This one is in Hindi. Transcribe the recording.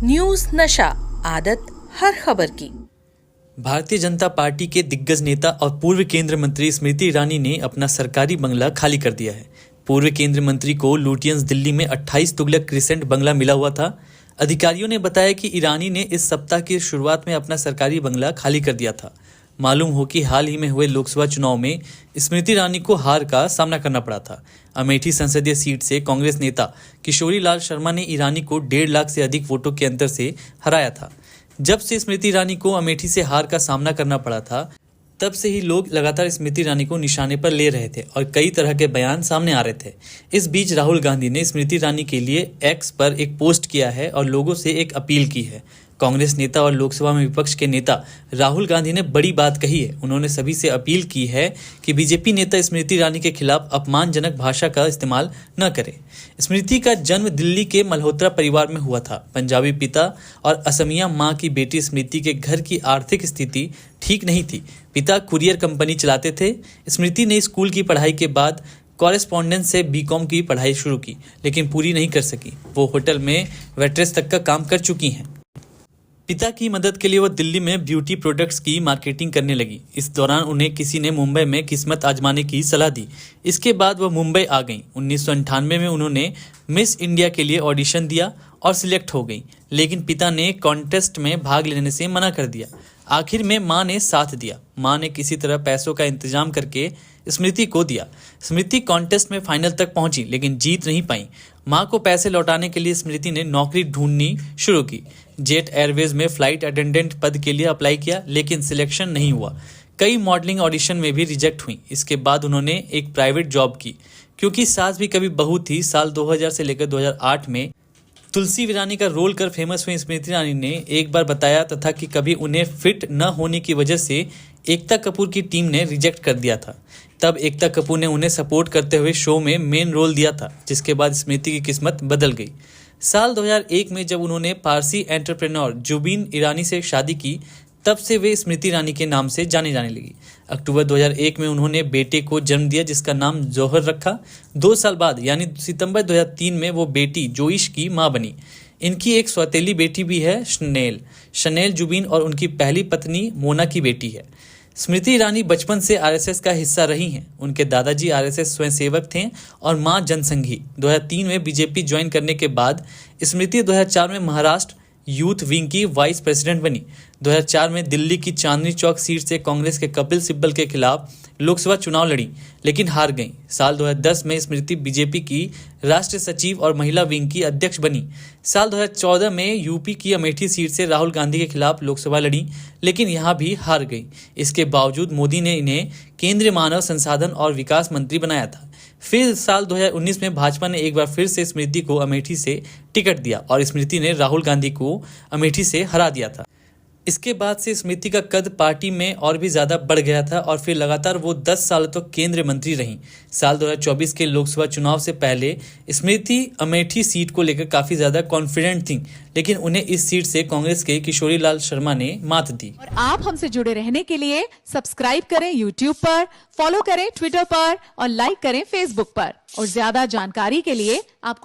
न्यूज नशा, आदत हर खबर की। भारतीय जनता पार्टी के दिग्गज नेता और पूर्व केंद्रीय मंत्री स्मृति ईरानी ने अपना सरकारी बंगला खाली कर दिया है। पूर्व केंद्रीय मंत्री को लुटियंस दिल्ली में 28 तुगलक क्रिसेंट बंगला मिला हुआ था। अधिकारियों ने बताया कि ईरानी ने इस सप्ताह की शुरुआत में अपना सरकारी बंगला खाली कर दिया था। मालूम हो कि हाल ही में हुए लोकसभा चुनाव में स्मृति ईरानी को हार का सामना करना पड़ा था। अमेठी संसदीय सीट से कांग्रेस नेता किशोरी लाल शर्मा ने ईरानी को 1.5 लाख से अधिक वोटों के अंतर से हराया था। जब से स्मृति ईरानी को अमेठी से हार का सामना करना पड़ा था, तब से ही लोग लगातार स्मृति ईरानी को निशाने पर ले रहे थे और कई तरह के बयान सामने आ रहे थे। इस बीच राहुल गांधी ने स्मृति ईरानी के लिए एक्स पर एक पोस्ट किया है और लोगों से एक अपील की है। कांग्रेस नेता और लोकसभा में विपक्ष के नेता राहुल गांधी ने बड़ी बात कही है। उन्होंने सभी से अपील की है कि बीजेपी नेता स्मृति ईरानी के खिलाफ अपमानजनक भाषा का इस्तेमाल न करें। स्मृति का जन्म दिल्ली के मल्होत्रा परिवार में हुआ था। पंजाबी पिता और असमिया मां की बेटी स्मृति के घर की आर्थिक स्थिति ठीक नहीं थी। पिता कुरियर कंपनी चलाते थे। स्मृति ने स्कूल की पढ़ाई के बाद कॉरेस्पॉन्डेंस से बीकॉम की पढ़ाई शुरू की, लेकिन पूरी नहीं कर सकी। वो होटल में वेट्रेस तक का काम कर चुकी हैं। पिता की मदद के लिए वो दिल्ली में ब्यूटी प्रोडक्ट्स की मार्केटिंग करने लगी। इस दौरान उन्हें किसी ने मुंबई में किस्मत आजमाने की सलाह दी। इसके बाद वह मुंबई आ गईं। 1998 में उन्होंने मिस इंडिया के लिए ऑडिशन दिया और सिलेक्ट हो गई, लेकिन पिता ने कॉन्टेस्ट में भाग लेने से मना कर दिया। आखिर में मां ने साथ दिया। मां ने किसी तरह पैसों का इंतजाम करके स्मृति को दिया। स्मृति कॉन्टेस्ट में फाइनल तक पहुंची, लेकिन जीत नहीं पाई। मां को पैसे लौटाने के लिए स्मृति ने नौकरी ढूंढनी शुरू की। जेट एयरवेज में फ्लाइट अटेंडेंट पद के लिए अप्लाई किया, लेकिन सिलेक्शन नहीं हुआ। कई मॉडलिंग ऑडिशन में भी रिजेक्ट हुई। इसके बाद उन्होंने एक प्राइवेट जॉब की। क्योंकि सास भी कभी बहू थी, साल 2000 से लेकर 2008 में तुलसी ईरानी का रोल कर फेमस हुई स्मृति ईरानी ने एक बार बताया था कि कभी उन्हें फिट न होने की वजह से एकता कपूर की टीम ने रिजेक्ट कर दिया था। तब एकता कपूर ने उन्हें सपोर्ट करते हुए शो में मेन रोल दिया था, जिसके बाद स्मृति की किस्मत बदल गई। साल 2001 में जब उन्होंने पारसी एंटरप्रेन्योर जुबीन ईरानी से शादी की, तब से वे स्मृति ईरानी के नाम से जाने लगी। अक्टूबर 2001 में उन्होंने बेटे को जन्म दिया, जिसका नाम जौहर रखा। 2 साल बाद यानी सितंबर 2003 में वो बेटी जोइश की मां बनी। इनकी एक सौतेली बेटी भी है, शनेल जुबीन, और उनकी पहली पत्नी मोना की बेटी है। स्मृति ईरानी बचपन से आरएसएस का हिस्सा रही हैं। उनके दादाजी आरएसएस स्वयंसेवक थे और मां जनसंघी। 2003 में बीजेपी ज्वाइन करने के बाद स्मृति 2004 में महाराष्ट्र यूथ विंग की वाइस प्रेसिडेंट बनी। 2004 में दिल्ली की चांदनी चौक सीट से कांग्रेस के कपिल सिब्बल के खिलाफ लोकसभा चुनाव लड़ी, लेकिन हार गईं। साल 2010 में स्मृति बीजेपी की राष्ट्रीय सचिव और महिला विंग की अध्यक्ष बनी। साल 2014 में यूपी की अमेठी सीट से राहुल गांधी के खिलाफ लोकसभा लड़ी, लेकिन यहां भी हार गई। इसके बावजूद मोदी ने इन्हें केंद्रीय मानव संसाधन और विकास मंत्री बनाया था। फिर साल 2019 में भाजपा ने एक बार फिर से स्मृति को अमेठी से टिकट दिया और स्मृति ने राहुल गांधी को अमेठी से हरा दिया था। इसके बाद से स्मृति का कद पार्टी में और भी ज्यादा बढ़ गया था और फिर लगातार वो 10 सालों तक केंद्रीय मंत्री रहीं। साल 2024 के लोकसभा चुनाव से पहले स्मृति अमेठी सीट को लेकर काफी ज्यादा कॉन्फिडेंट थी, लेकिन उन्हें इस सीट से कांग्रेस के किशोरी लाल शर्मा ने मात दी। और आप हमसे जुड़े रहने के लिए सब्सक्राइब करें YouTube पर, फॉलो करें ट्विटर पर और लाइक करें Facebook पर। और ज्यादा जानकारी के लिए आपको